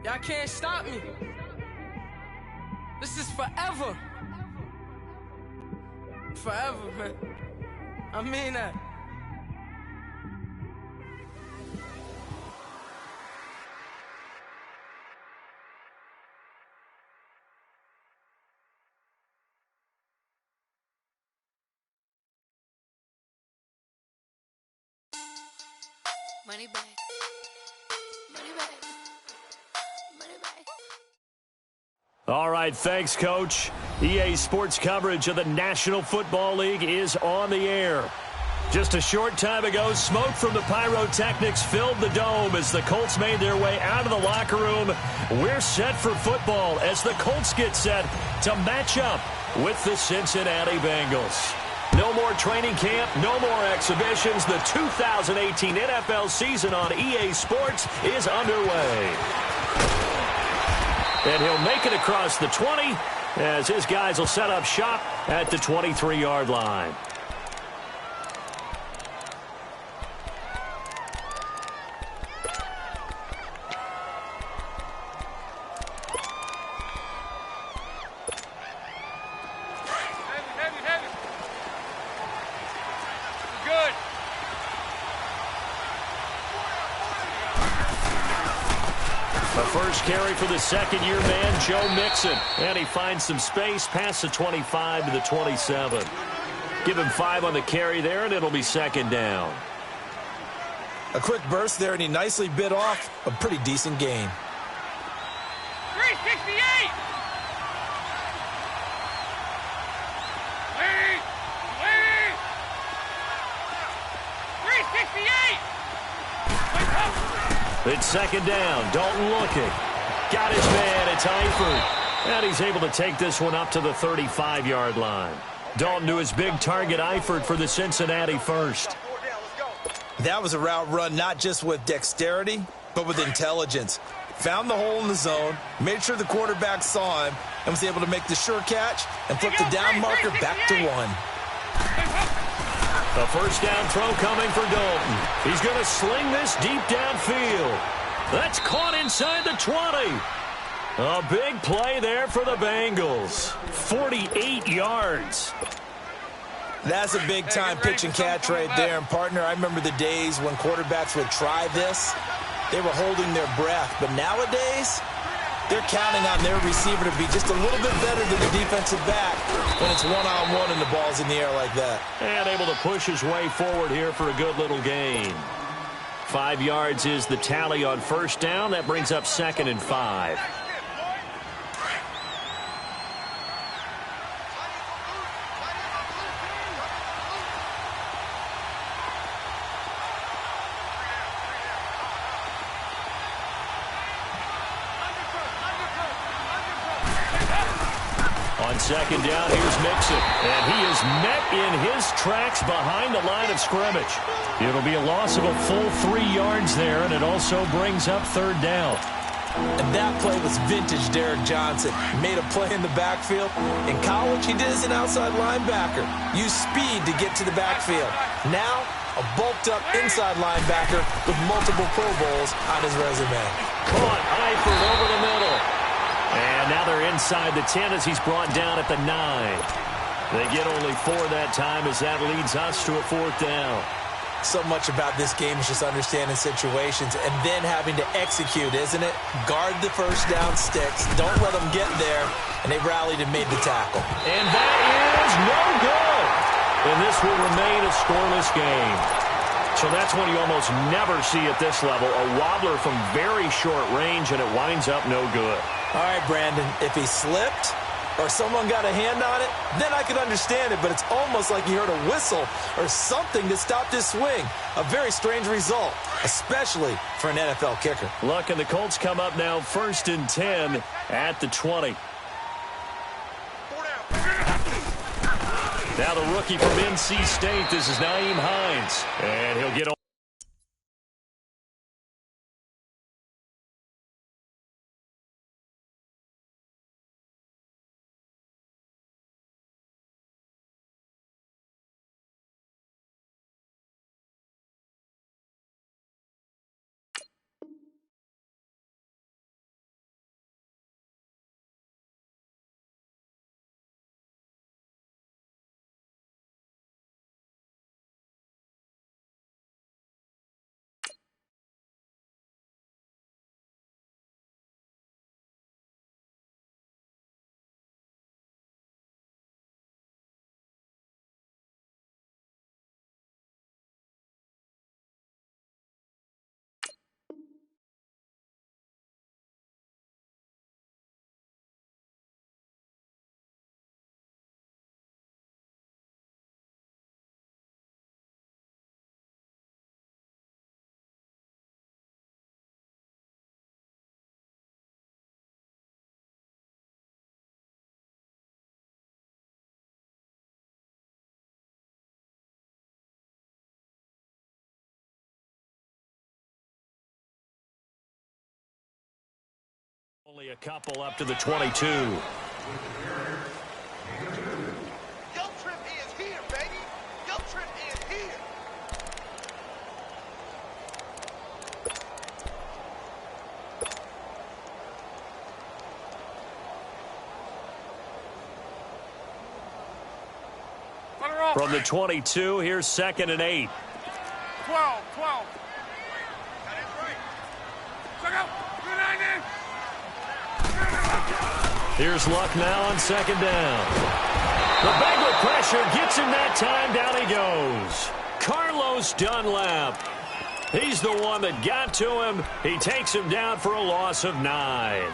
Y'all can't stop me. This is forever. Forever, man. I mean that. Money back. Money back. Money back. All right, thanks, Coach. EA Sports coverage of the National Football League is on the air. Just a short time ago, smoke from the pyrotechnics filled the dome as the Colts made their way out of the locker room. We're set for football as the Colts get set to match up with the Cincinnati Bengals. No more training camp, no more exhibitions. The 2018 NFL season on EA Sports is underway. And he'll make it across the 20 as his guys will set up shop at the 23-yard line. First carry for the second-year man, Joe Mixon. And he finds some space past the 25 to the 27. Give him 5 on the carry there, and it'll be second down. A quick burst there, and he nicely bit off a pretty decent gain. 368! Lead! 368! It's second down. Dalton looking. Got his man. It's Eifert. And he's able to take this one up to the 35-yard line. Dalton to his big target, Eifert, for the Cincinnati first. That was a route run not just with dexterity, but with intelligence. Found the hole in the zone, made sure the quarterback saw him, and was able to make the sure catch and flip the down marker back to 1. A first down throw coming for Dalton. He's going to sling this deep downfield. That's caught inside the 20. A big play there for the Bengals. 48 yards. That's a big-time pitch and catch right there. And, partner, I remember the days when quarterbacks would try this. They were holding their breath. But nowadays, they're counting on their receiver to be just a little bit better than the defensive back when it's one-on-one and the ball's in the air like that. And able to push his way forward here for a good little gain. 5 yards is the tally on first down. That brings up 2nd and 5. On second down, here's Mixon. And he is met in his tracks behind the line of scrimmage. It'll be a loss of a full 3 yards there, and it also brings up third down. And that play was vintage Derek Johnson. Made a play in the backfield. In college, he did as an outside linebacker. Used speed to get to the backfield. Now, a bulked-up inside linebacker with multiple Pro Bowls on his resume. Caught Eifert over the middle. And now they're inside the 10 as he's brought down at the 9. They get only 4 that time as that leads us to a 4th down. So much about this game is just understanding situations and then having to execute, isn't it? Guard the first down sticks. Don't let them get there. And they rallied and made the tackle. And that is no good. And this will remain a scoreless game. So that's one you almost never see at this level. A wobbler from very short range, and it winds up no good. All right, Brandon, if he slipped or someone got a hand on it, then I could understand it, but it's almost like you heard a whistle or something that stopped his swing. A very strange result, especially for an NFL kicker. Luck and the Colts come up now 1st and 10 at the 20. Now the rookie from NC State, this is Nyheim Hines, and he'll get Only a couple up to the 22. Guilt trip is here, baby. Guilt trip is here. From the 22, here's 2nd and 8. 12. That is right. Check out. Here's Luck now on 2nd down. The Bengal pressure gets him that time. Down he goes. Carlos Dunlap. He's the one that got to him. He takes him down for a loss of 9.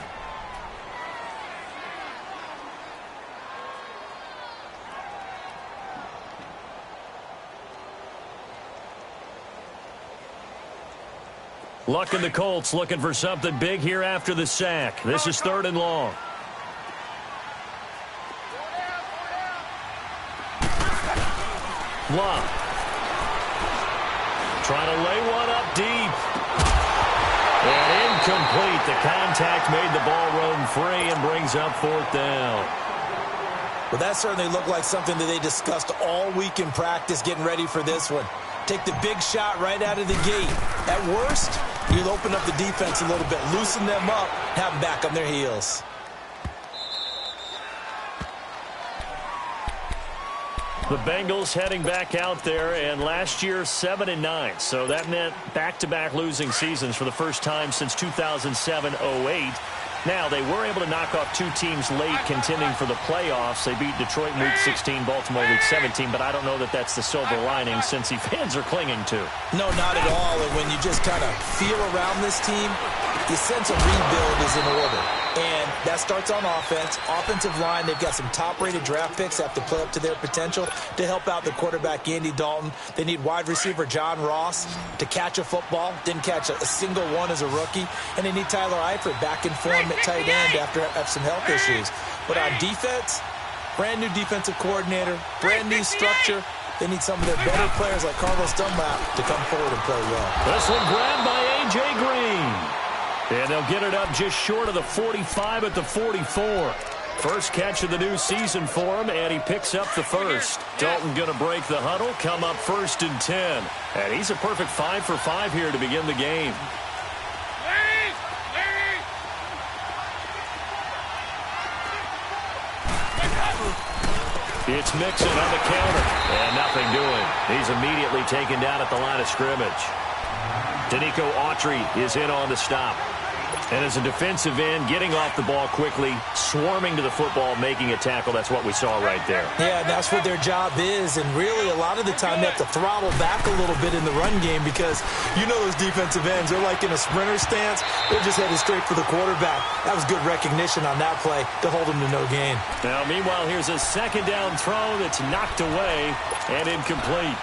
Luck and the Colts looking for something big here after the sack. This is 3rd and long. Luck. Trying to lay one up deep. And incomplete. The contact made the ball roam free and brings up 4th down. Well, that certainly looked like something that they discussed all week in practice getting ready for this one. Take the big shot right out of the gate. At worst, you'll open up the defense a little bit, loosen them up, have them back on their heels. The Bengals heading back out there, and last year 7-9. So that meant back-to-back losing seasons for the first time since 2007-08. Now, they were able to knock off 2 teams late contending for the playoffs. They beat Detroit in Week 16, Baltimore Week 17, but I don't know that that's the silver lining Cincy fans are clinging to. No, not at all. And when you just kind of feel around this team, the sense of rebuild is in order. And that starts on offense. Offensive line, they've got some top-rated draft picks that have to play up to their potential to help out the quarterback, Andy Dalton. They need wide receiver John Ross to catch a football. Didn't catch a single one as a rookie. And they need Tyler Eifert back in form at tight end after some health issues. But on defense, brand new defensive coordinator, brand new structure. They need some of their better players like Carlos Dunlap to come forward and play well. This one grabbed by A.J. Green. And they'll get it up just short of the 45 at the 44. First catch of the new season for him, and he picks up the first. Dalton going to break the huddle, come up 1st and 10. And he's a perfect 5 for 5 here to begin the game. It's Mixon on the counter, and nothing doing. He's immediately taken down at the line of scrimmage. Danico Autry is in on the stop. And as a defensive end, getting off the ball quickly, swarming to the football, making a tackle, that's what we saw right there. Yeah, and that's what their job is. And really, a lot of the time, they have to throttle back a little bit in the run game because you know those defensive ends, they're like in a sprinter stance. They're just headed straight for the quarterback. That was good recognition on that play to hold them to no gain. Now, meanwhile, here's a 2nd down throw that's knocked away and incomplete.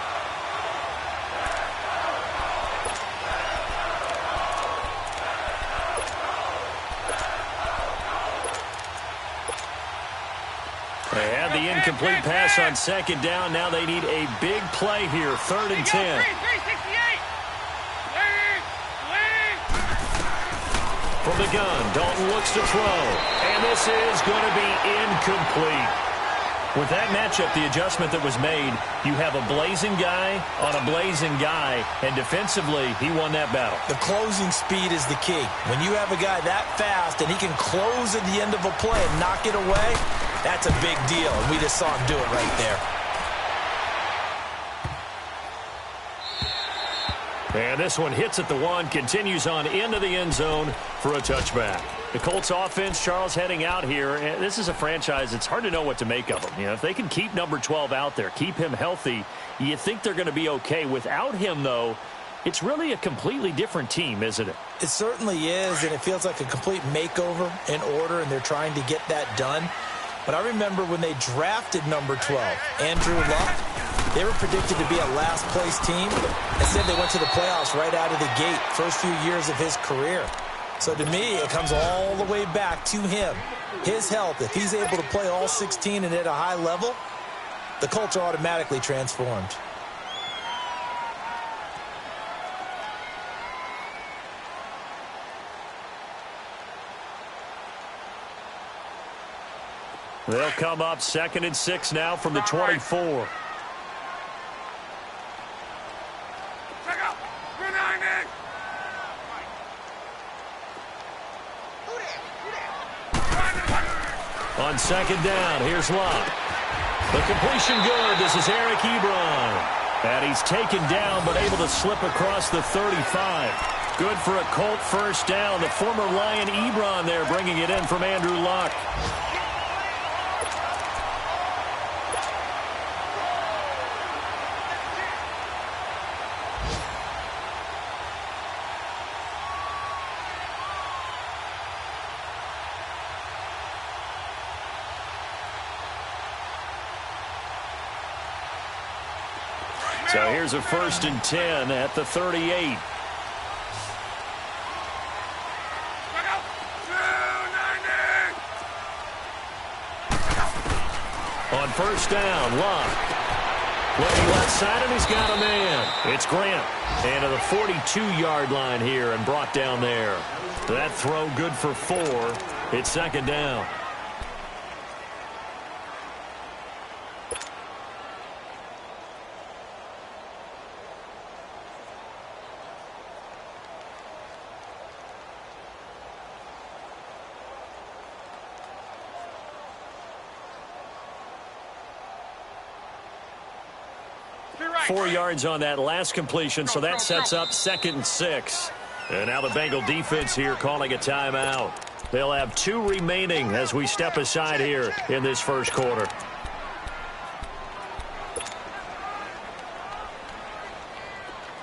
They had the incomplete pass on 2nd down. Now they need a big play here, 3rd and 10. From the gun, Dalton looks to throw. And this is going to be incomplete. With that matchup, the adjustment that was made, you have a blazing guy on a blazing guy, and defensively, he won that battle. The closing speed is the key. When you have a guy that fast and he can close at the end of a play and knock it away, that's a big deal, and we just saw him do it right there. And this one hits at the 1, continues on into the end zone for a touchback. The Colts offense, Charles, heading out here. And this is a franchise, it's hard to know what to make of them. You know, if they can keep number 12 out there, keep him healthy, you think they're going to be okay. Without him, though, it's really a completely different team, isn't it? It certainly is, and it feels like a complete makeover in order, and they're trying to get that done. But I remember when they drafted number 12, Andrew Luck, they were predicted to be a last-place team. Instead, they went to the playoffs right out of the gate, first few years of his career. So to me, it comes all the way back to him. His health, if he's able to play all 16 and at a high level, the Colts are automatically transformed. They'll come up 2nd and 6 now from the 24. On 2nd down, here's Locke. The completion good. This is Eric Ebron. And he's taken down but able to slip across the 35. Good for a Colt first down. The former Lion Ebron there bringing it in from Andrew Luck. So here's a 1st and 10 at the 38. On 1st down, Locke. Looking left side, and he's got a man. It's Grant. And to the 42-yard line here and brought down there. That throw good for 4. It's 2nd down. Right. 4 yards on that last completion, so that sets up 2nd and 6. And now the Bengal defense here calling a timeout. They'll have 2 remaining as we step aside here in this first quarter.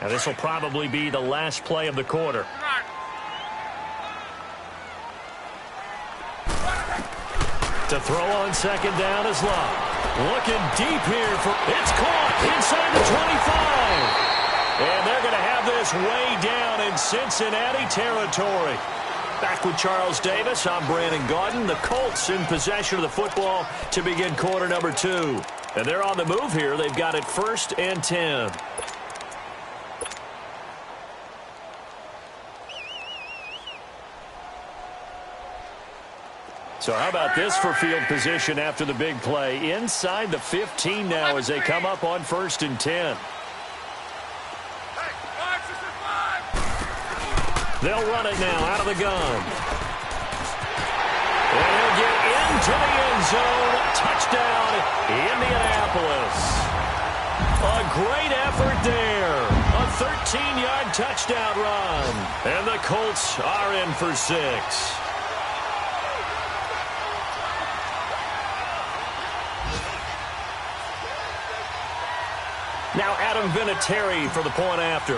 Now this will probably be the last play of the quarter. To throw on 2nd down is Locke. Looking deep here for it's caught inside the 25. And they're going to have this way down in Cincinnati territory. Back with Charles Davis, I'm Brandon Gaudin. The Colts in possession of the football to begin quarter number 2. And they're on the move here. They've got it 1st and 10. So how about this for field position after the big play? Inside the 15 now as they come up on 1st and 10. They'll run it now out of the gun. And he'll get into the end zone. Touchdown, Indianapolis. A great effort there. A 13-yard touchdown run. And the Colts are in for 6. Now Adam Vinatieri for the point after.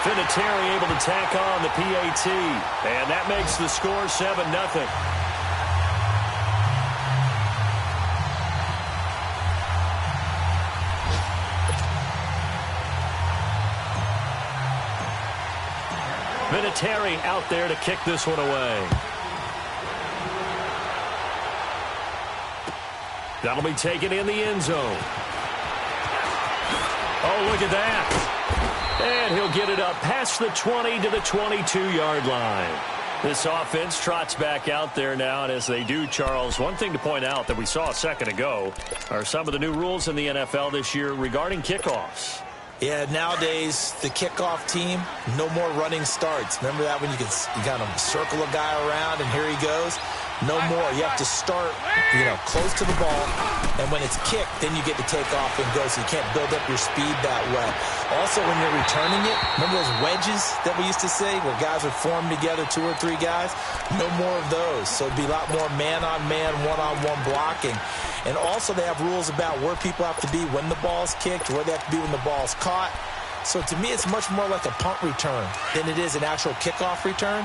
Vinatieri able to tack on the PAT. And that makes the score 7-0. Vinatieri out there to kick this one away. That'll be taken in the end zone. Oh, look at that. And he'll get it up past the 20 to the 22-yard line. This offense trots back out there now, and as they do, Charles, one thing to point out that we saw a second ago are some of the new rules in the NFL this year regarding kickoffs. Yeah, nowadays, the kickoff team, no more running starts. Remember that when you kind of circle a guy around and here he goes? No more. You have to start, close to the ball, and when it's kicked, then you get to take off and go, so you can't build up your speed that way. Also, when you're returning it, remember those wedges that we used to say where guys would form together, 2 or 3 guys? No more of those. So it'd be a lot more man-on-man, one-on-one blocking. And also they have rules about where people have to be when the ball's kicked, where they have to be when the ball's caught. So to me, it's much more like a punt return than it is an actual kickoff return.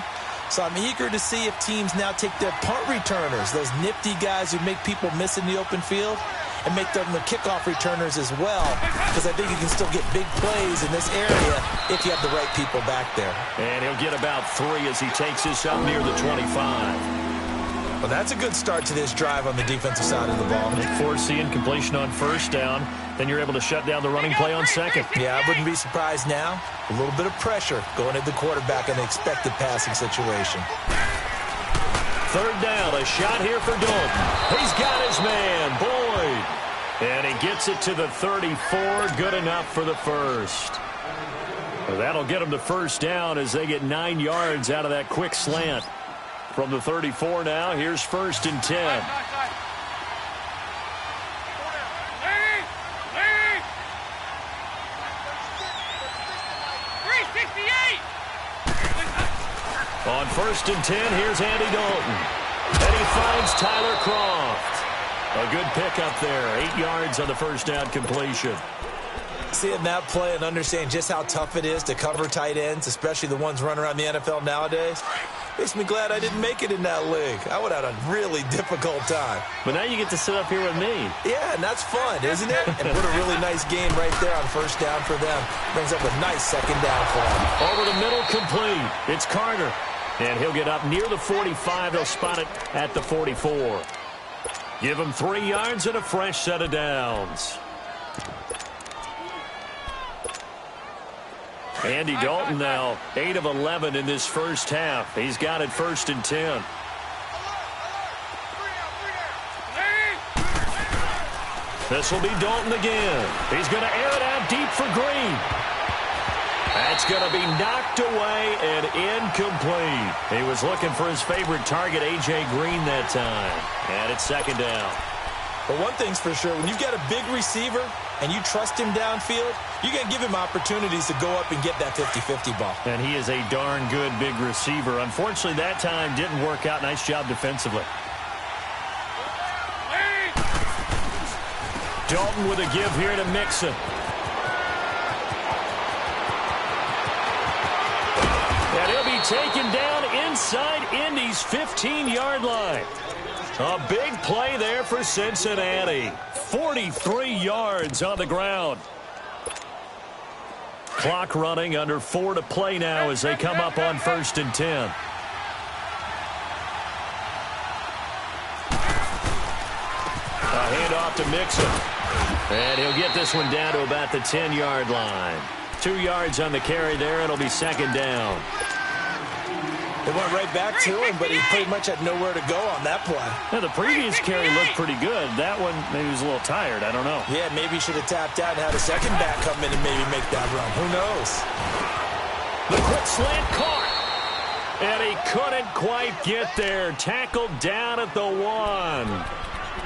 So I'm eager to see if teams now take their punt returners, those nifty guys who make people miss in the open field, and make them the kickoff returners as well, because I think you can still get big plays in this area if you have the right people back there. And he'll get about 3 as he takes this up near the 25. Well, that's a good start to this drive on the defensive side of the ball. Nick Forsean completion on 1st down. Then you're able to shut down the running play on 2nd. Yeah, I wouldn't be surprised now. A little bit of pressure going at the quarterback in an expected passing situation. third down. A shot here for Dalton. He's got his man, Boyd. And he gets it to the 34. Good enough for the first. Well, that'll get them the first down as they get 9 yards out of that quick slant. From the 34 now, here's 1st and 10. On 1st and 10, here's Andy Dalton. And he finds Tyler Croft. A good pickup there. 8 yards on the first down completion. Seeing that play and understanding just how tough it is to cover tight ends, especially the ones running around the NFL nowadays, makes me glad I didn't make it in that league. I would have had a really difficult time. But now you get to sit up here with me. Yeah, and that's fun, isn't it? And what a really nice game right there on first down for them. Brings up a nice second down for them. Over the middle, complete. It's Carter. And he'll get up near the 45. They'll spot it at the 44. Give him 3 yards and a fresh set of downs. Andy Dalton now 8 of 11 in this first half. He's got it 1st and 10. This will be Dalton again. He's going to air it out deep for Green. That's going to be knocked away and incomplete. He was looking for his favorite target, A.J. Green, that time. And it's 2nd down. But one thing's for sure, when you've got a big receiver and you trust him downfield, you're going to give him opportunities to go up and get that 50-50 ball. And he is a darn good big receiver. Unfortunately, that time didn't work out. Nice job defensively. Dalton with a give here to Mixon. And he'll be taken down inside Indy's 15-yard line. A big play there for Cincinnati. 43 yards on the ground. Clock running, under 4 to play now as they come up on 1st and 10. A handoff to Mixon. And he'll get this one down to about the 10-yard line. 2 yards on the carry there. It'll be 2nd down. They went right back to him, but he pretty much had nowhere to go on that play. Now, the previous carry looked pretty good. That one, maybe he was a little tired. I don't know. Yeah, maybe he should have tapped out and had a second back come in and maybe make that run. Who knows? The quick slant caught. And he couldn't quite get there. Tackled down at the 1.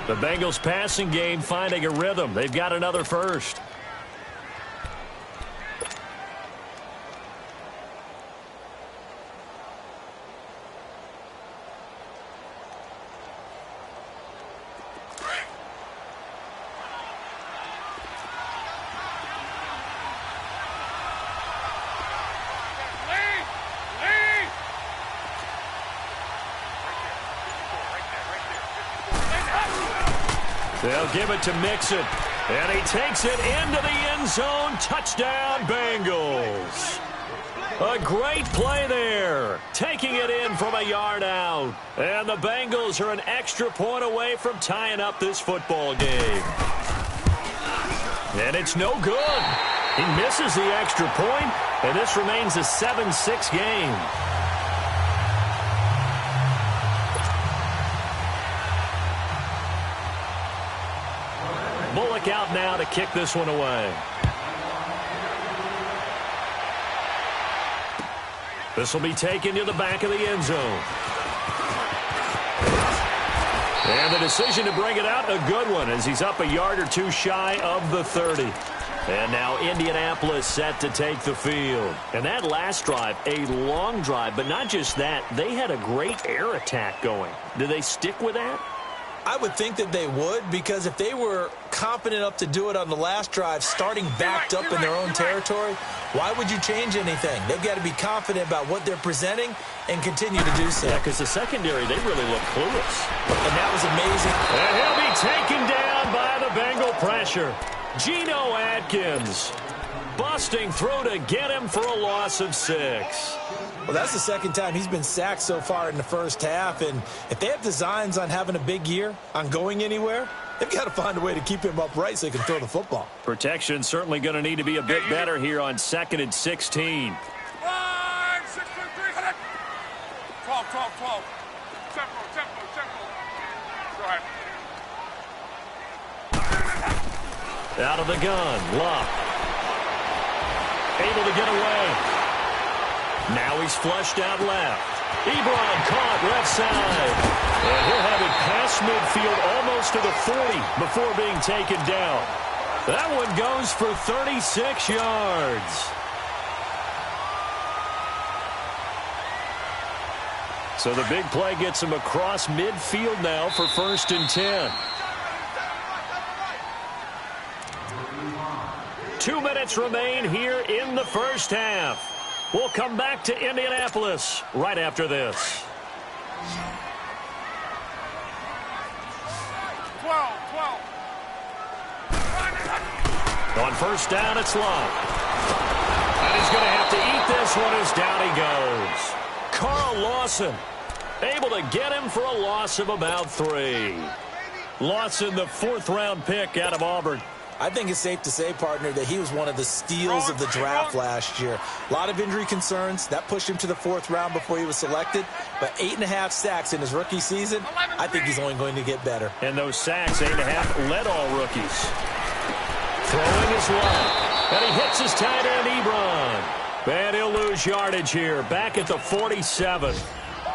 The Bengals passing game finding a rhythm. They've got another first. They'll give it to Mixon. And he takes it into the end zone. Touchdown, Bengals. A great play there. Taking it in from a yard out. And the Bengals are an extra point away from tying up this football game. And it's no good. He misses the extra point, and this remains a 7-6 game. Bullock out now to kick this one away. This will be taken to the back of the end zone. And the decision to bring it out, a good one, as he's up a yard or two shy of the 30. And now Indianapolis set to take the field. And that last drive, a long drive, but not just that, they had a great air attack going. Do they stick with that? I would think that they would, because if they were confident enough to do it on the last drive, starting backed up in their own territory, why would you change anything? They've got to be confident about what they're presenting and continue to do so. Yeah, because the secondary, they really look clueless. And that was amazing. And he'll be taken down by the Bengal pressure. Geno Atkins busting through to get him for a loss of 6. Well, that's the second time he's been sacked so far in the first half. And if they have designs on having a big year, on going anywhere, they've got to find a way to keep him upright so he can throw the football. Protection certainly going to need to be a bit better here on 2nd and 16. 1, 6, 3, 12, 12, 12. Out of the gun, Luck. Able to get away. Now he's flushed out left. Ebron caught left side. And he'll have it past midfield almost to the 40 before being taken down. That one goes for 36 yards. So the big play gets him across midfield now for 1st and 10. 2 minutes remain here in the first half. We'll come back to Indianapolis right after this. 12. On first down, it's Love. And he's going to have to eat this one as down he goes. Carl Lawson able to get him for a loss of about 3. Lawson, the 4th-round pick out of Auburn. I think it's safe to say, partner, that he was one of the steals of the draft last year. A lot of injury concerns. That pushed him to the 4th round before he was selected. But 8.5 sacks in his rookie season, I think he's only going to get better. And those sacks, 8.5, led all rookies. Throwing his Love. And he hits his tight end, Ebron. And he'll lose yardage here, back at the 47.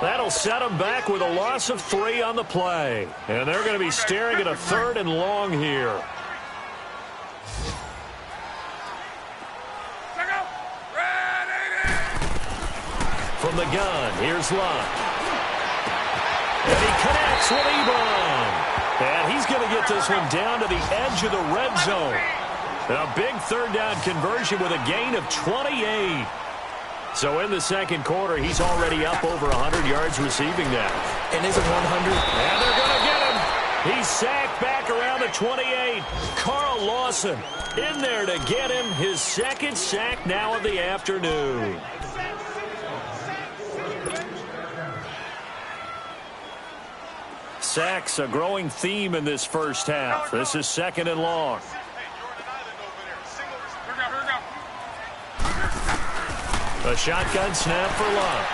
That'll set him back with a loss of 3 on the play. And they're going to be staring at a 3rd and long here. From the gun, here's Luck. And he connects with Ebron. And he's going to get this one down to the edge of the red zone. A big 3rd down conversion with a gain of 28. So in the second quarter, he's already up over 100 yards receiving now. And is it 100? And they're going to get him. He's sacked back around the 28. Carl Lawson in there to get him his 2nd sack now of the afternoon. Sacks, a growing theme in this first half. This is 2nd and long. A shotgun snap for Luck.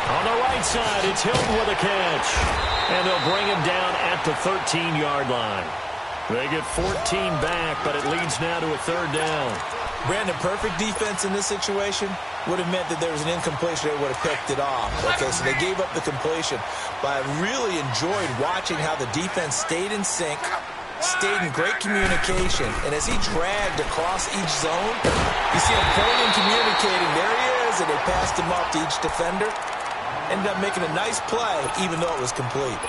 On the right side, it's Hilton with a catch. And they'll bring him down at the 13-yard line. They get 14 back, but it leads now to a 3rd down. Brandon, perfect defense in this situation would have meant that there was an incompletion. They would have picked it off. Okay, so they gave up the completion. But I really enjoyed watching how the defense stayed in sync, stayed in great communication. And as he dragged across each zone, you see him pulling and communicating. There he is, and they passed him off to each defender. Ended up making a nice play, even though it was complete.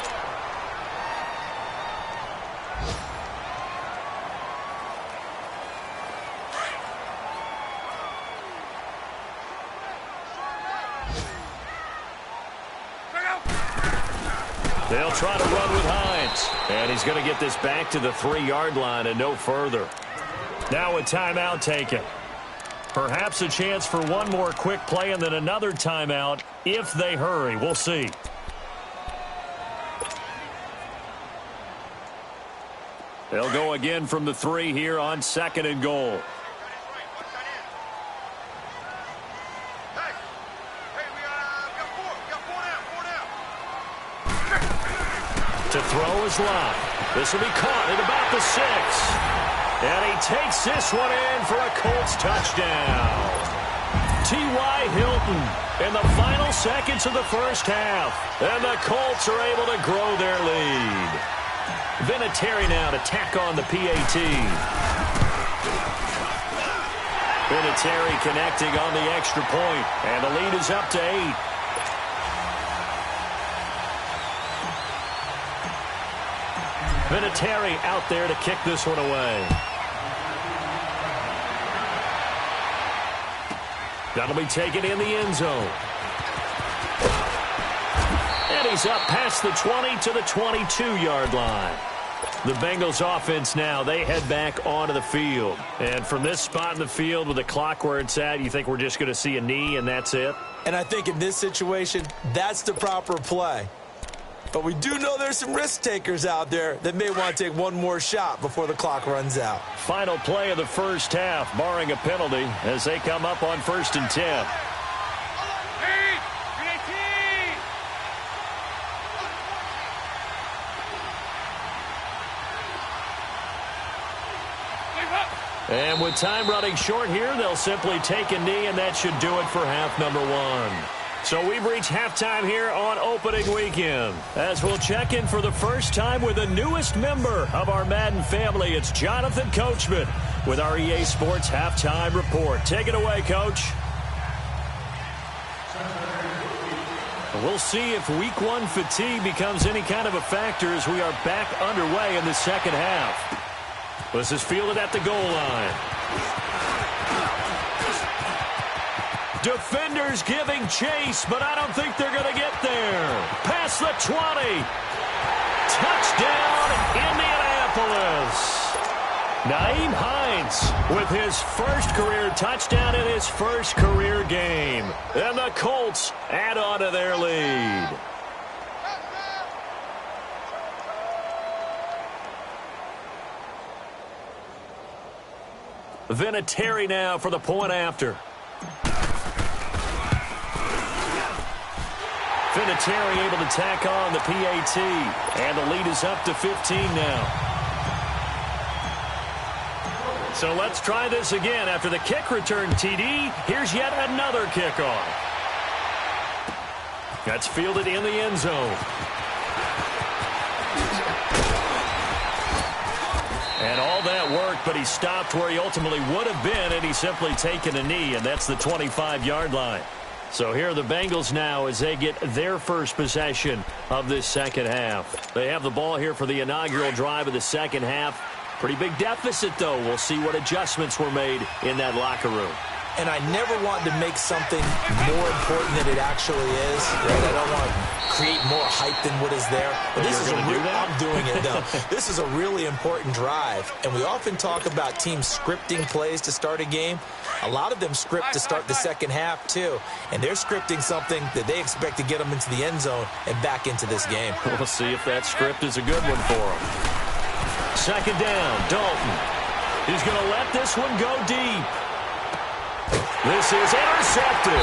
They'll try to run with Hines. And he's going to get this back to the 3-yard line and no further. Now a timeout taken. Perhaps a chance for one more quick play and then another timeout if they hurry. We'll see. They'll go again from the 3 here on 2nd and goal. To throw is Locke. This will be caught at about the 6. And he takes this one in for a Colts touchdown. T.Y. Hilton in the final seconds of the first half. And the Colts are able to grow their lead. Vinatieri now to tack on the PAT. Vinatieri connecting on the extra point. And the lead is up to 8. Vinatieri out there to kick this one away. That'll be taken in the end zone. And he's up past the 20 to the 22-yard line. The Bengals offense now, they head back onto the field. And from this spot in the field with the clock where it's at, you think we're just going to see a knee and that's it? And I think in this situation, that's the proper play. But we do know there's some risk takers out there that may want to take one more shot before the clock runs out. Final play of the first half, barring a penalty, as they come up on 1st and 10. And with time running short here, they'll simply take a knee, and that should do it for half number one. So we've reached halftime here on opening weekend. As we'll check in for the first time with the newest member of our Madden family, it's Jonathan Coachman with our EA Sports Halftime Report. Take it away, Coach. We'll see if week one fatigue becomes any kind of a factor as we are back underway in the second half. This is fielded at the goal line. Defenders giving chase, but I don't think they're going to get there. Past the 20. Touchdown, Indianapolis. Nyheim Hines with his first career touchdown in his first career game. And the Colts add on to their lead. Vinatieri now for the point after. Vinatieri able to tack on the PAT. And the lead is up to 15 now. So let's try this again. After the kick return TD, here's yet another kickoff. That's fielded in the end zone. And all that worked, but he stopped where he ultimately would have been, and he's simply taken a knee, and that's the 25-yard line. So here are the Bengals now as they get their first possession of this second half. They have the ball here for the inaugural drive of the second half. Pretty big deficit, though. We'll see what adjustments were made in that locker room. And I never want to make something more important than it actually is. Right? I don't want to create more hype than what is there. But this is I'm doing it, though. This is a really important drive. And we often talk about teams scripting plays to start a game. A lot of them script to start the second half, too. And they're scripting something that they expect to get them into the end zone and back into this game. We'll see if that script is a good one for them. Second down, Dalton. He's going to let this one go deep. This is intercepted.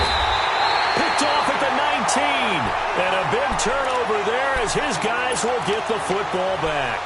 Picked off at the 19. And a big turnover there as his guys will get the football back.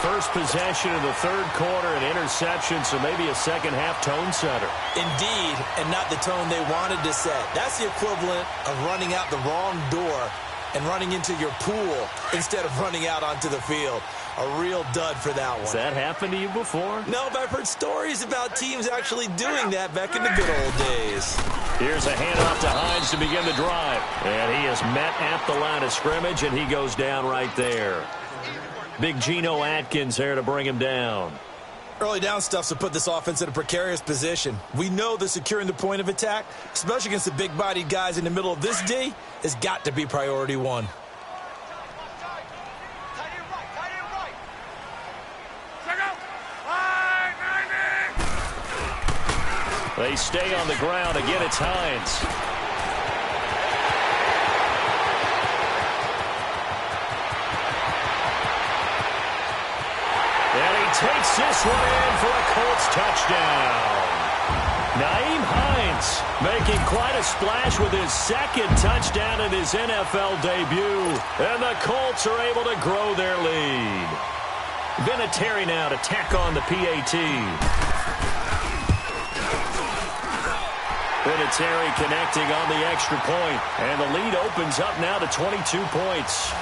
First possession of the third quarter, an interception, so maybe a second half tone setter. Indeed, and not the tone they wanted to set. That's the equivalent of running out the wrong door and running into your pool instead of running out onto the field. A real dud for that one. Has that happened to you before? No, but I've heard stories about teams actually doing that back in the good old days. Here's a handoff to Hines to begin the drive. And he is met at the line of scrimmage, and he goes down right there. Big Geno Atkins there to bring him down. Early down stuffs will put this offense in a precarious position. We know that securing the point of attack, especially against the big-bodied guys in the middle of this D, has got to be priority one. They stay on the ground. Again, it's Hines. And he takes this one in for a Colts touchdown. Nyheim Hines making quite a splash with his second touchdown in his NFL debut. And the Colts are able to grow their lead. Vinatieri now to tack on the PAT. Bwinters connecting on the extra point, and the lead opens up now to 22 points.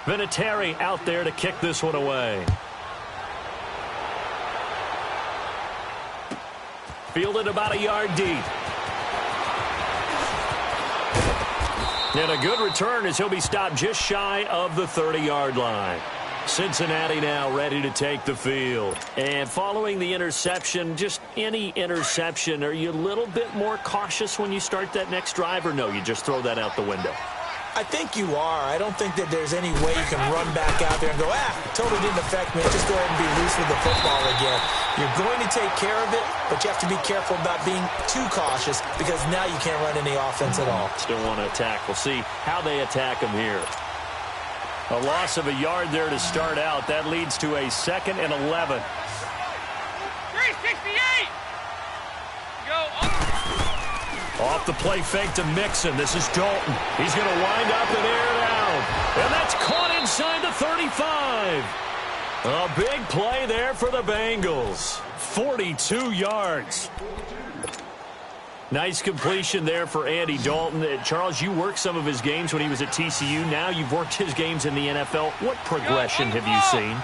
Vinatieri out there to kick this one away. Fielded about a yard deep. And a good return as he'll be stopped just shy of the 30-yard line. Cincinnati now ready to take the field. And following the interception, just any interception, are you a little bit more cautious when you start that next drive, or no, you just throw that out the window? I think you are. I don't think that there's any way you can run back out there and go, totally didn't affect me. Just go ahead and be loose with the football again. You're going to take care of it, but you have to be careful about being too cautious because now you can't run any offense at all. Still want to attack. We'll see how they attack him here. A loss of a yard there to start out. That leads to a 2nd and 11. 368! Go Off the play fake to Mixon. This is Dalton. He's going to wind up and air it out. And that's caught inside the 35. A big play there for the Bengals. 42 yards. Nice completion there for Andy Dalton. Charles, you worked some of his games when he was at TCU. Now you've worked his games in the NFL. What progression have you seen?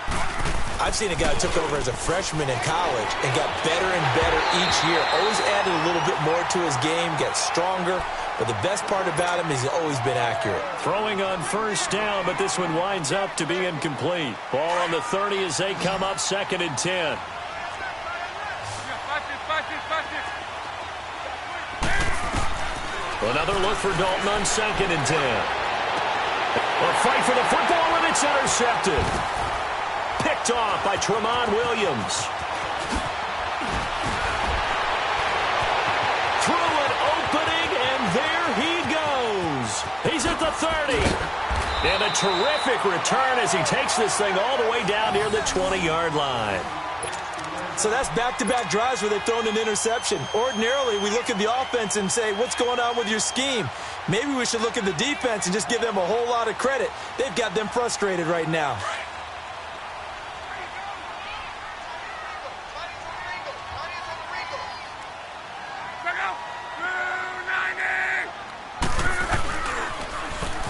I've seen a guy who took over as a freshman in college and got better and better each year. Always added a little bit more to his game, gets stronger. But the best part about him is he's always been accurate. Throwing on first down, but this one winds up to be incomplete. Ball on the 30 as they come up 2nd and 10. Another look for Dalton on 2nd and 10. A fight for the football, and it's intercepted. Picked off by Tramon Williams. Through an opening, and there he goes. He's at the 30. And a terrific return as he takes this thing all the way down near the 20-yard line. So that's back-to-back drives where they've thrown an interception. Ordinarily, we look at the offense and say, what's going on with your scheme? Maybe we should look at the defense and just give them a whole lot of credit. They've got them frustrated right now.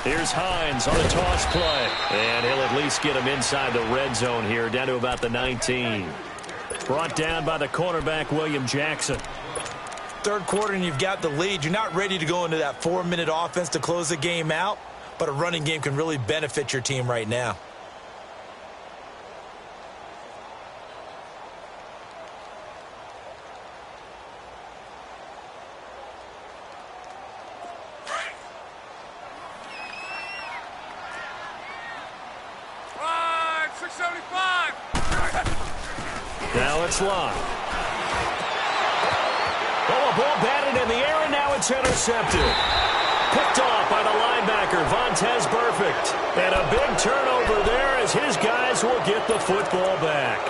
Here's Hines on the toss play. And he'll at least get him inside the red zone here, down to about the 19. Brought down by the cornerback, William Jackson. Third quarter and you've got the lead. You're not ready to go into that 4-minute offense to close the game out, but a running game can really benefit your team right now. Now it's Locke. Oh, a ball batted in the air, and now it's intercepted. Picked off by the linebacker, Bwinters Perfect. And a big turnover there as his guys will get the football back.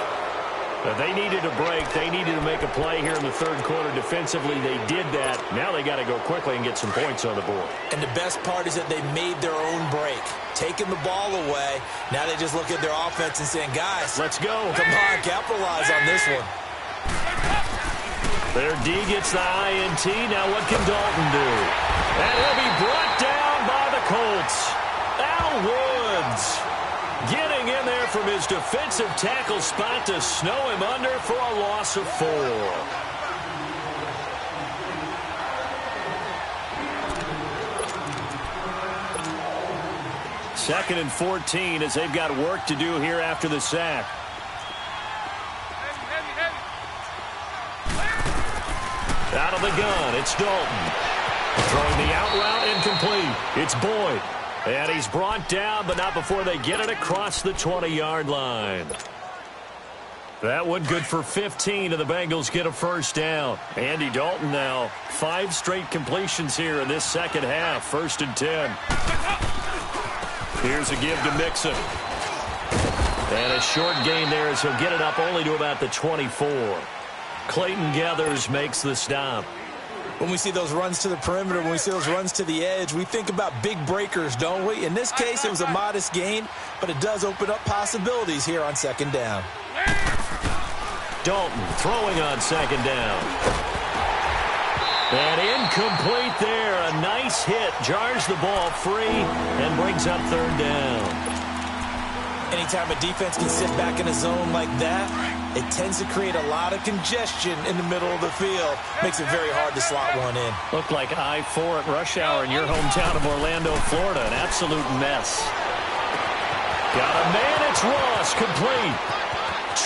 They needed a break. They needed to make a play here in the third quarter. Defensively, they did that. Now they got to go quickly and get some points on the board. And the best part is that they made their own break. Taking the ball away. Now they just look at their offense and saying, guys, let's go. Come on, capitalize on this one. Their D gets the INT. Now what can Dalton do? And he'll be brought down by the Colts. Al Woods getting in there from his defensive tackle spot to snow him under for a loss of 4. Second and 14 as they've got work to do here after the sack. Out of the gun, it's Dalton. Throwing the out route, incomplete. It's Boyd. And he's brought down, but not before they get it across the 20-yard line. That one good for 15, and the Bengals get a first down. Andy Dalton now, 5 straight completions here in this second half. 1st and 10. Here's a give to Mixon. And a short gain there as he'll get it up only to about the 24. Clayton Gathers makes the stop. When we see those runs to the perimeter, when we see those runs to the edge, we think about big breakers, don't we? In this case, it was a modest gain, but it does open up possibilities here on 2nd down. Dalton throwing on 2nd down. And incomplete there. A nice hit. Jars the ball free and brings up 3rd down. Anytime a defense can sit back in a zone like that, it tends to create a lot of congestion in the middle of the field. Makes it very hard to slot one in. Looked like I-4 at rush hour in your hometown of Orlando, Florida. An absolute mess. Got a man. It's Ross. Complete.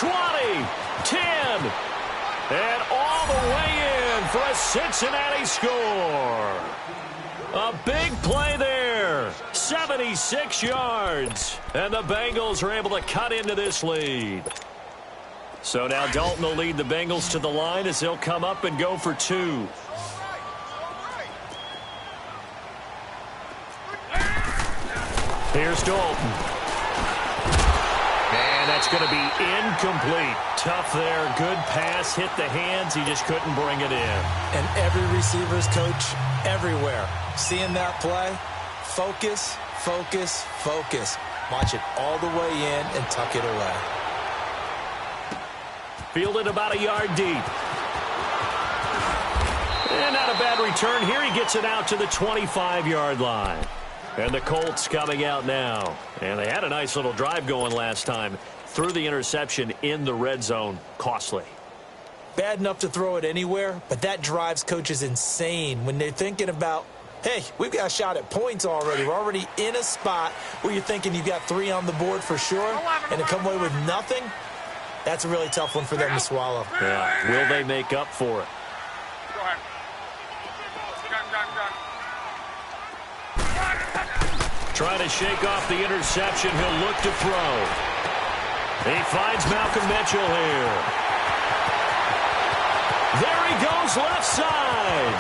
20. 10. And all the way in for a Cincinnati score. A big play there. 76 yards. And the Bengals are able to cut into this lead. So now Dalton will lead the Bengals to the line as they'll come up and go for 2. Here's Dalton. And that's going to be incomplete. Tough there. Good pass. Hit the hands. He just couldn't bring it in. And every receiver's coach everywhere. Seeing that play, focus, focus, focus. Watch it all the way in and tuck it away. Fielded about a yard deep. And not a bad return here. He gets it out to the 25-yard line. And the Colts coming out now. And they had a nice little drive going last time. Threw the interception in the red zone. Costly. Bad enough to throw it anywhere, but that drives coaches insane when they're thinking about, hey, we've got a shot at points already. We're already in a spot where you're thinking you've got 3 on the board for sure, and to come away with nothing, that's a really tough one for them to swallow. Yeah. Will they make up for it? Go ahead. Trying to shake off the interception. He'll look to throw. He finds Malcolm Mitchell here. There he goes left side.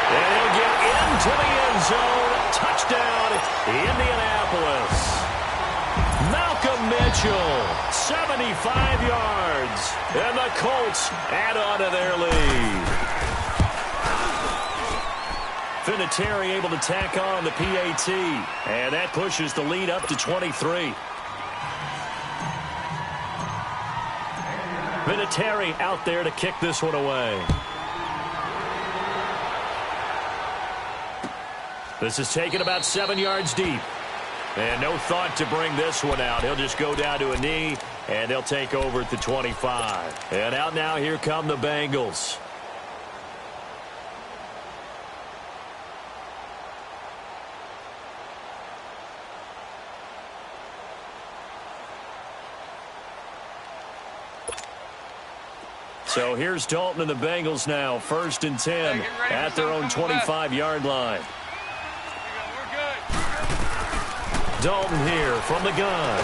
And he'll get into the end zone. Touchdown, Indianapolis. Malcolm Mitchell, 75 yards. And the Colts add on to their lead. Bwinters able to tack on the PAT. And that pushes the lead up to 23. Bwinters out there to kick this one away. This is taken about 7 yards deep. And no thought to bring this one out. He'll just go down to a knee, and they'll take over at the 25. And out now, here come the Bengals. So here's Dalton and the Bengals now. 1st and 10 at their own 25-yard line. Dalton here from the gun.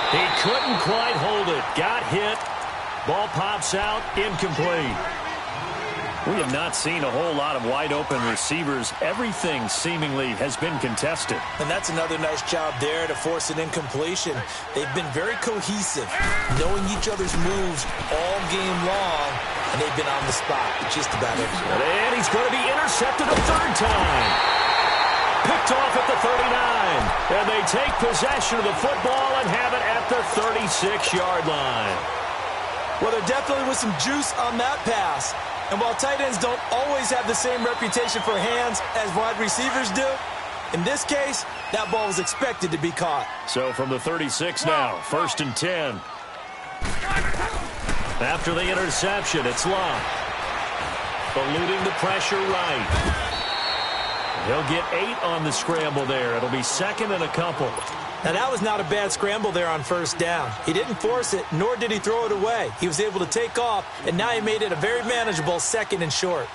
He couldn't quite hold it. Got hit. Ball pops out. Incomplete. We have not seen a whole lot of wide-open receivers. Everything seemingly has been contested. And that's another nice job there to force an incompletion. They've been very cohesive, knowing each other's moves all game long, and they've been on the spot just about every. And he's going to be intercepted a 3rd time. Picked off at the 39. And they take possession of the football and have it at the 36-yard line. Well, there definitely was some juice on that pass. And while tight ends don't always have the same reputation for hands as wide receivers do, in this case, that ball was expected to be caught. So from the 36 now, 1st and 10. After the interception, it's Locke. Eluding the pressure right. He'll get 8 on the scramble there. It'll be 2nd and a couple. Now, that was not a bad scramble there on 1st down. He didn't force it, nor did he throw it away. He was able to take off, and now he made it a very manageable 2nd and short.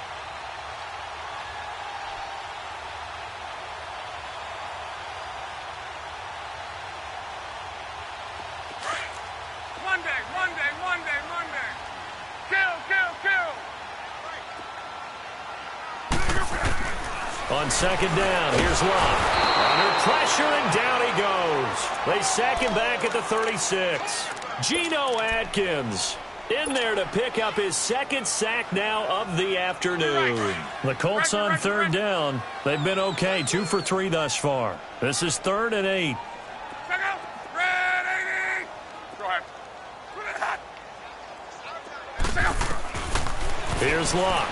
Monday. Kill. On 2nd down, here's Locke. Under pressure, and down he goes. They sack him back at the 36. Geno Atkins in there to pick up his 2nd sack now of the afternoon. The Colts on 3rd down. They've been okay, 2 for 3 thus far. This is 3rd and 8. Ready. Go ahead. Here's Locke.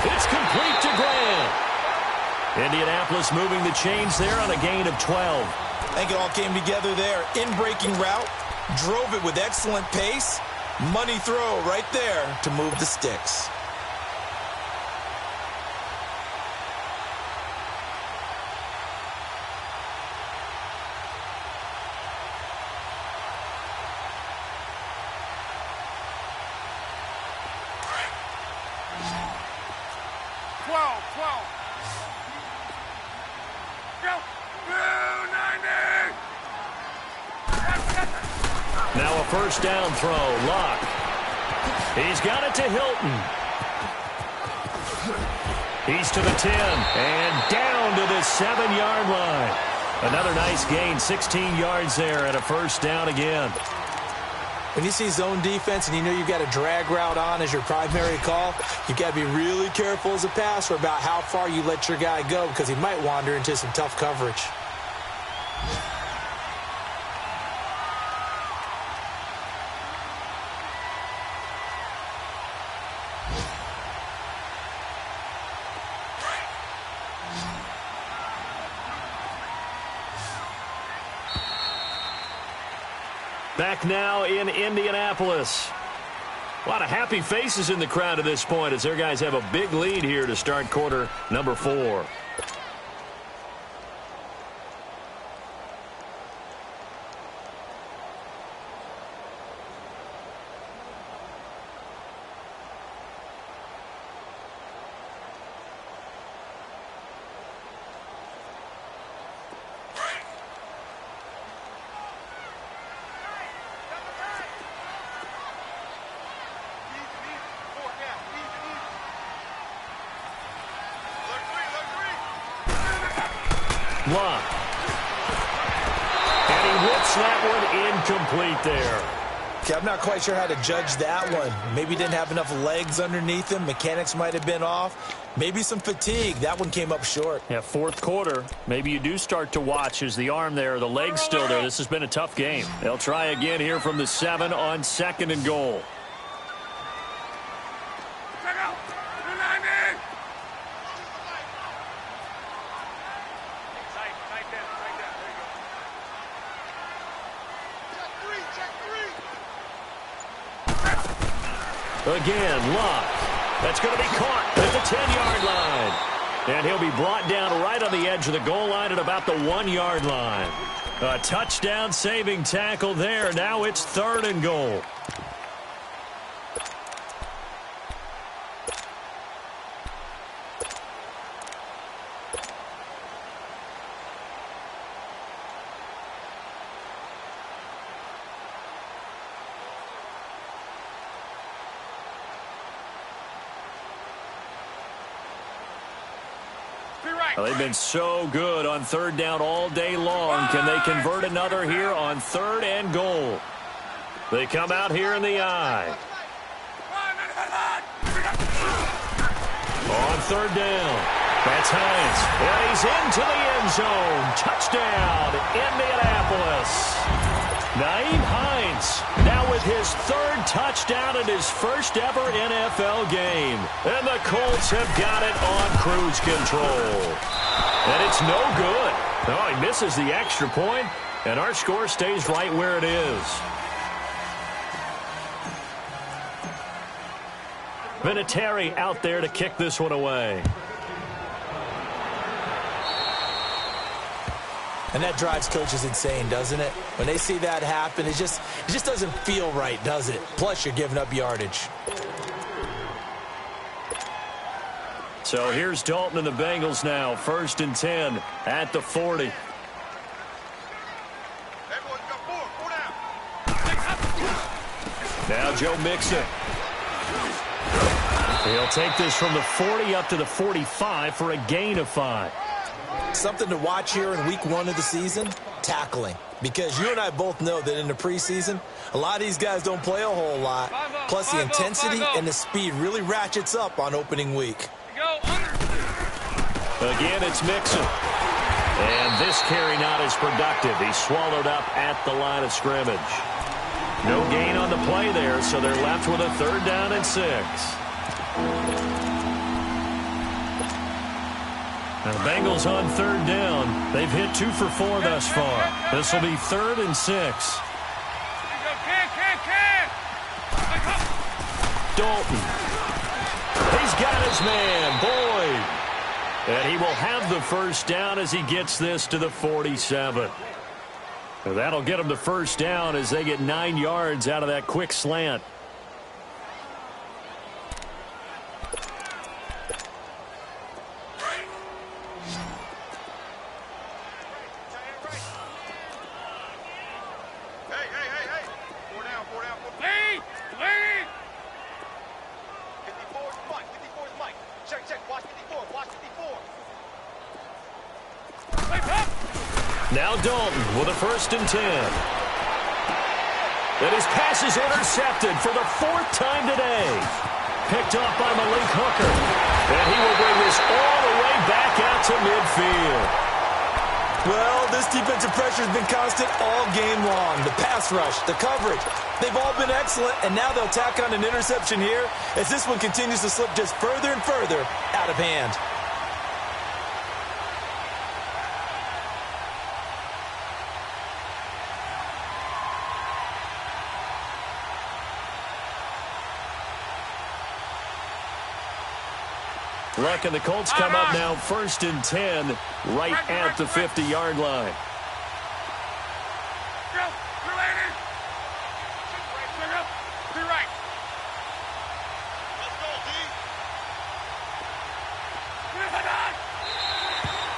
It's complete to Grant. Indianapolis moving the chains there on a gain of 12. I think it all came together there. In-breaking route, drove it with excellent pace. Money throw right there to move the sticks. Now a first down throw. Luck. He's got it to Hilton. He's to the 10 and down to the 7-yard line. Another nice gain, 16 yards there and a first down again. When you see zone defense and you know you've got a drag route on as your primary call, you've got to be really careful as a passer about how far you let your guy go because he might wander into some tough coverage. Back now in Indianapolis. A lot of happy faces in the crowd at this point as their guys have a big lead here to start quarter number 4. Luck. And he whips that one incomplete there. Okay, I'm not quite sure how to judge that one. Maybe didn't have enough legs underneath him. Mechanics might have been off. Maybe some fatigue. That one came up short. Yeah, fourth quarter. Maybe you do start to watch as the arm there, the leg's still there. This has been a tough game. They'll try again here from the 7 on 2nd and goal. Again, Luck. That's going to be caught at the 10-yard line. And he'll be brought down right on the edge of the goal line at about the 1-yard line. A touchdown-saving tackle there. Now it's 3rd and goal. Well, they've been so good on 3rd down all day long. Can they convert another here on 3rd and goal? They come out here in the I. On 3rd down. That's Hines. And he's into the end zone. Touchdown, Indianapolis. Nyheim Hines now with his 3rd touchdown in his first ever NFL game. And the Colts have got it on cruise control. And it's no good. Oh, he misses the extra point, and our score stays right where it is. Vinatieri out there to kick this one away. And that drives coaches insane, doesn't it? When they see that happen, it just doesn't feel right, does it? Plus, you're giving up yardage. So here's Dalton and the Bengals now. 1st and 10 at the 40. Now Joe Mixon. He'll take this from the 40 up to the 45 for a gain of 5. Something to watch here in week 1 of the season, tackling. Because you and I both know that in the preseason, a lot of these guys don't play a whole lot. Plus, the intensity and the speed really ratchets up on opening week. Again, it's Mixon. And this carry not as productive. He's swallowed up at the line of scrimmage. No gain on the play there, so they're left with a 3rd down and 6. And the Bengals on 3rd down. They've hit 2 for 4 thus far. This will be 3rd and 6. Dalton. He's got his man, Boyd. And he will have the first down as he gets this to the 47. And that'll get him the first down as they get 9 yards out of that quick slant. Now Dalton with a 1st and 10. And his pass is intercepted for the 4th time today. Picked off by Malik Hooker. And he will bring this all the way back out to midfield. Well, this defensive pressure has been constant all game long. The pass rush, the coverage, they've all been excellent, and now they'll tack on an interception here as this one continues to slip just further and further out of hand. Luck and the Colts come up now 1st and 10 right at the 50-yard line.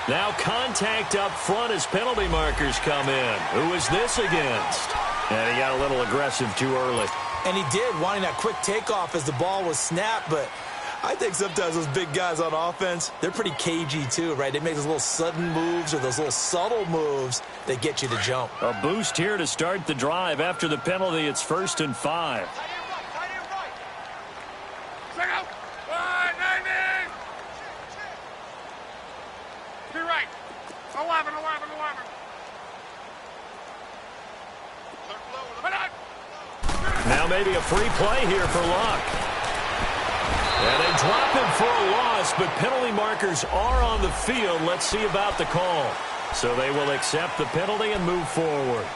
Now contact up front as penalty markers come in. Who is this against? And he got a little aggressive too early. And he did, wanting that quick takeoff as the ball was snapped, but I think sometimes those big guys on offense, they're pretty cagey too, right? They make those little sudden moves or those little subtle moves that get you to jump. A boost here to start the drive. After the penalty, it's 1st and 5. Now maybe a free play here for Luck. And they drop him for a loss, but penalty markers are on the field. Let's see about the call. So they will accept the penalty and move forward.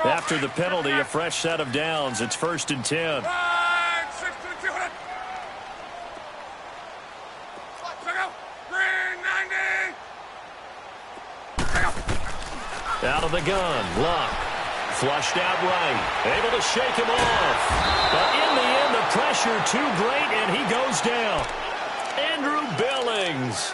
After the penalty, a fresh set of downs. It's 1st and 10. Out of the gun, Luck. Flushed out right. Able to shake him off. But in the end, the pressure too great, and he goes down. Andrew Billings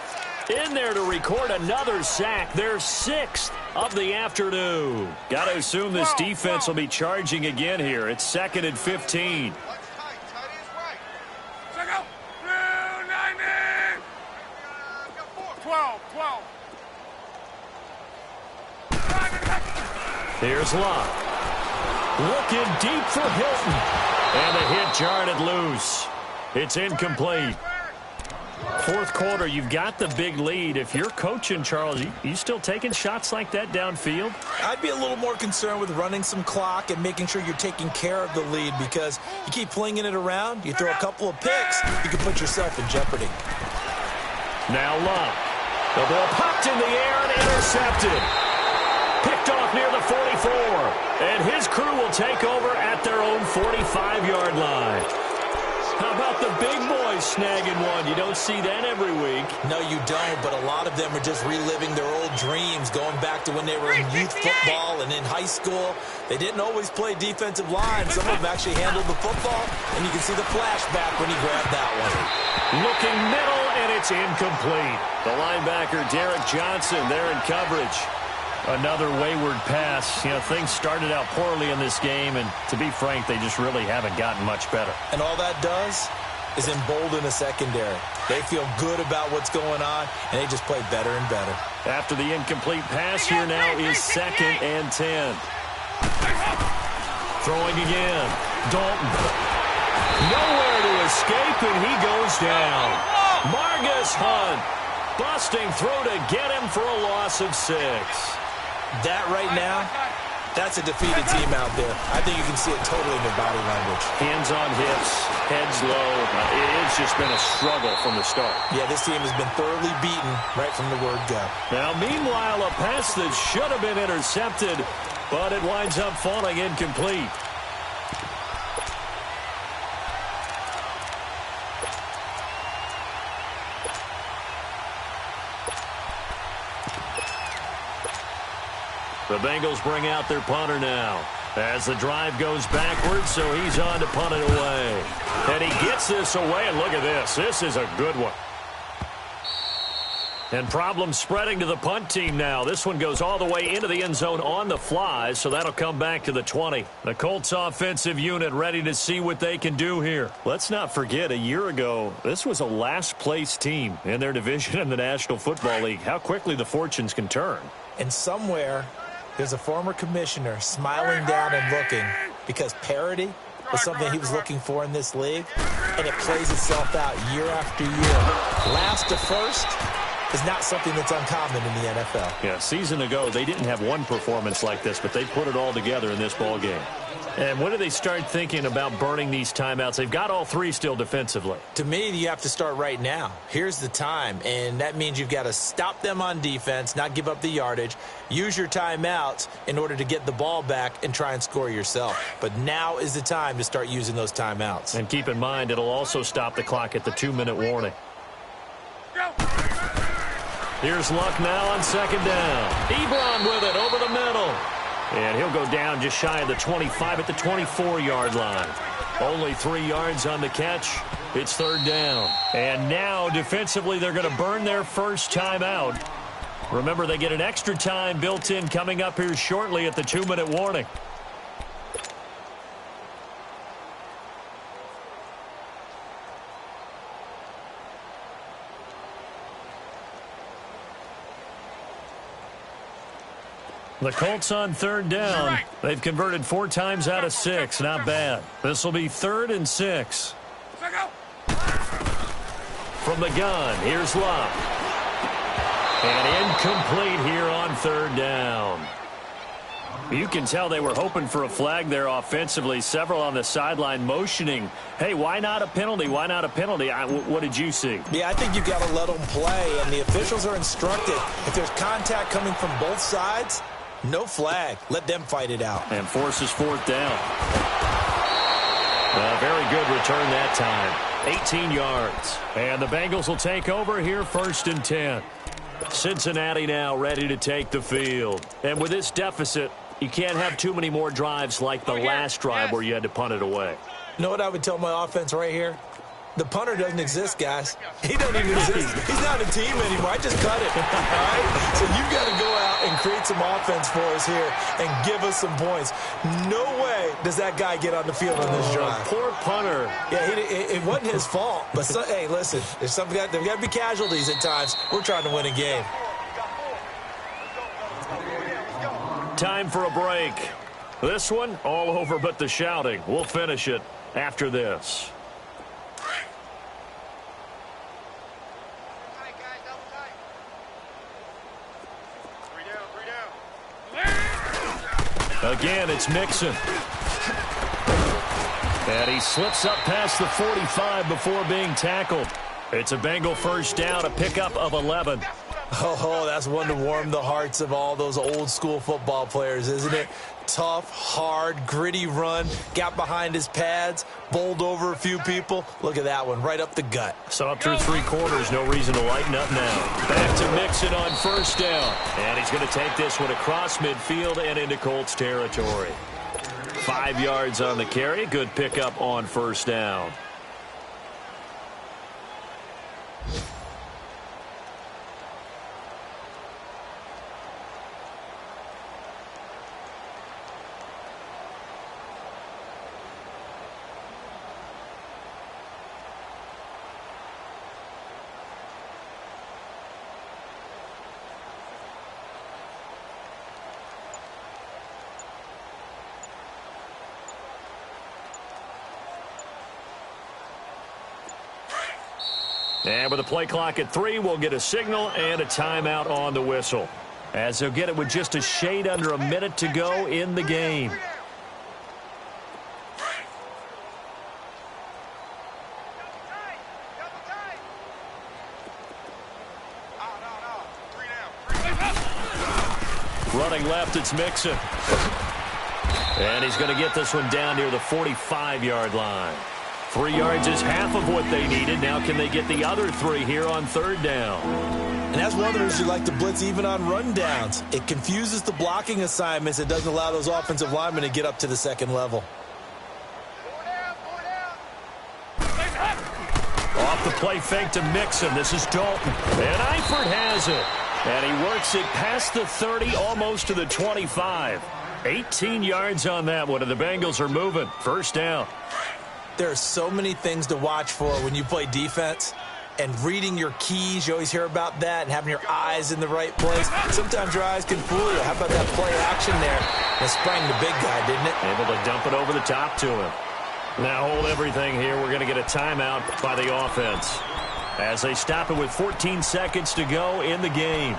in there to record another sack. Their 6th of the afternoon. Got to assume this defense will be charging again here. It's 2nd and 15. Here's Luck. Looking deep for Hilton. And the hit jarred it loose. It's incomplete. 4th quarter, you've got the big lead. If you're coaching, Charles, you still taking shots like that downfield? I'd be a little more concerned with running some clock and making sure you're taking care of the lead, because you keep flinging it around, you throw a couple of picks, you can put yourself in jeopardy. Now Luck. The ball popped in the air and intercepted. Picked off near the 44. And his crew will take over at their own 45-yard line. How about the big boys snagging one? You don't see that every week. No, you don't, but a lot of them are just reliving their old dreams, going back to when they were in youth football and in high school. They didn't always play defensive line. Some of them actually handled the football, and you can see the flashback when he grabbed that one. Looking middle, and it's incomplete. The linebacker, Derek Johnson, there in coverage. Another wayward pass. You know, things started out poorly in this game, and to be frank, they just really haven't gotten much better. And all that does is embolden the secondary. They feel good about what's going on, and they just play better and better. After the incomplete pass, here now is 2nd and 10. Throwing again. Dalton. Nowhere to escape, and he goes down. Margus Hunt busting through to get him for a loss of 6. That right now, that's a defeated team out there. I think you can see it totally in their body language. Hands on hips, heads low. It's just been a struggle from the start. Yeah, this team has been thoroughly beaten right from the word go. Now, meanwhile, a pass that should have been intercepted, but it winds up falling incomplete. The Bengals bring out their punter now as the drive goes backwards, so he's on to punt it away. And he gets this away, and look at this. This is a good one. And problems spreading to the punt team now. This one goes all the way into the end zone on the fly, so that'll come back to the 20. The Colts offensive unit ready to see what they can do here. Let's not forget, a year ago, this was a last-place team in their division in the National Football League. How quickly the fortunes can turn. And somewhere, there's a former commissioner smiling down and looking because parity was something he was looking for in this league, and it plays itself out year after year. Last to first is not something that's uncommon in the NFL. Yeah, a season ago, they didn't have one performance like this, but they put it all together in this ball game. And when do they start thinking about burning these timeouts? They've got all three still defensively. To me, you have to start right now. Here's the time, and that means you've got to stop them on defense, not give up the yardage, use your timeouts in order to get the ball back and try and score yourself. But now is the time to start using those timeouts. And keep in mind, it'll also stop the clock at the 2-minute warning. Here's Luck now on second down. Ebron with it over the middle. And he'll go down just shy of the 25 at the 24-yard line. Only 3 yards on the catch. It's third down. And now, defensively, they're going to burn their first timeout. Remember, they get an extra time built in coming up here shortly at the 2-minute warning. The Colts on third down. They've converted 4 times out of 6. Not bad. This will be 3rd and 6. From the gun, here's Luck. And incomplete here on third down. You can tell they were hoping for a flag there offensively. Several on the sideline motioning, hey, why not a penalty? Why not a penalty? What did you see? Yeah, I think you've got to let them play, and the officials are instructed. If there's contact coming from both sides, no flag. Let them fight it out. And forces 4th down. A very good return that time. 18 yards. And the Bengals will take over here 1st and 10. Cincinnati now ready to take the field. And with this deficit, you can't have too many more drives like the last drive where you had to punt it away. You know what I would tell my offense right here? The punter doesn't exist, guys. He doesn't even exist. He's not a team anymore. I just cut it. All right? So you've got to go out and create some offense for us here and give us some points. No way does that guy get on the field on this drive. Poor punter. Yeah, it wasn't his fault. But, hey, listen, there's got to be casualties at times. We're trying to win a game. Time for a break. This one, all over but the shouting. We'll finish it after this. Again, it's Mixon. And he slips up past the 45 before being tackled. It's a Bengal first down, a pickup of 11. Oh, that's one to warm the hearts of all those old school football players, isn't it? Tough, hard, gritty run, got behind his pads, bowled over a few people. Look at that one, right up the gut. So up through 3 quarters, no reason to lighten up now. Back to Mixon on first down. And he's going to take this one across midfield and into Colts territory. 5 yards on the carry, good pickup on first down. And with the play clock at 3, we'll get a signal and a timeout on the whistle. As they'll get it with just a shade under a minute to go in the game. Running left, it's Mixon. And he's going to get this one down near the 45-yard line. 3 yards is half of what they needed. Now can they get the other 3 here on third down? And that's one of the reasons you like to blitz even on rundowns. It confuses the blocking assignments. It doesn't allow those offensive linemen to get up to the second level. Off the play fake to Mixon. This is Dalton. And Eifert has it. And he works it past the 30, almost to the 25. 18 yards on that one, and the Bengals are moving. First down. There are so many things to watch for when you play defense. And reading your keys, you always hear about that, and having your eyes in the right place. Sometimes your eyes can fool you. How about that play action there? It sprang the big guy, didn't it? Able to dump it over the top to him. Now hold everything here. We're going to get a timeout by the offense as they stop it with 14 seconds to go in the game.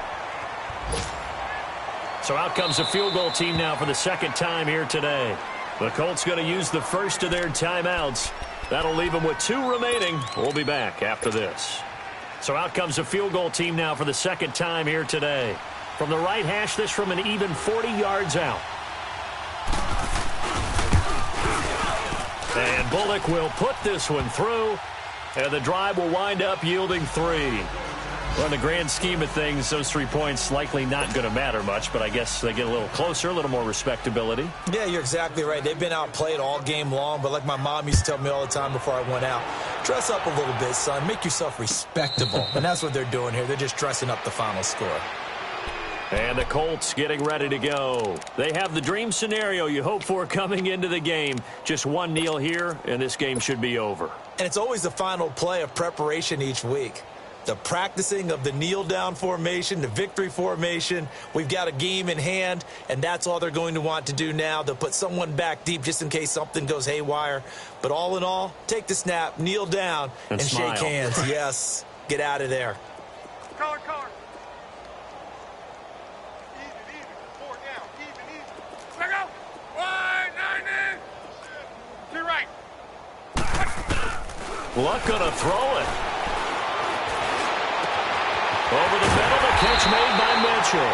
So out comes the field goal team now for the second time here today. The Colts going to use the first of their timeouts. That'll leave them with 2 remaining. We'll be back after this. So out comes the field goal team now for the second time here today. From the right hash, this from an even 40 yards out. And Bullock will put this one through. And the drive will wind up yielding 3. Well, in the grand scheme of things, those 3 points likely not going to matter much, but I guess they get a little closer, a little more respectability. Yeah, you're exactly right. They've been outplayed all game long, but like my mom used to tell me all the time before I went out, dress up a little bit, son. Make yourself respectable. And that's what they're doing here. They're just dressing up the final score. And the Colts getting ready to go. They have the dream scenario you hope for coming into the game. Just one kneel here, and this game should be over. And it's always the final play of preparation each week. The practicing of the kneel-down formation, the victory formation. We've got a game in hand, and that's all they're going to want to do now. They'll put someone back deep just in case something goes haywire. But all in all, take the snap, kneel down, and smile. shake hands. Yes, get out of there. Color. Easy. 4 down. Easy. Let go. 190. To your right. Luck gonna throw it. Over the middle, the catch made by Mitchell.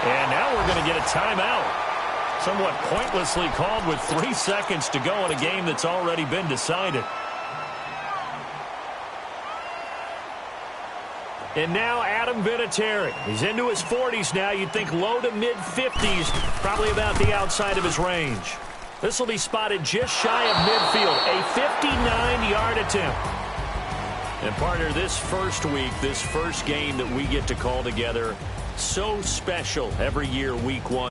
And now we're going to get a timeout. Somewhat pointlessly called with 3 seconds to go in a game that's already been decided. And now Adam Vinatieri. He's into his 40s now. You'd think low to mid-50s, probably about the outside of his range. This will be spotted just shy of midfield. A 59-yard attempt. And, partner, this first week, this first game that we get to call together, so special every year, week 1.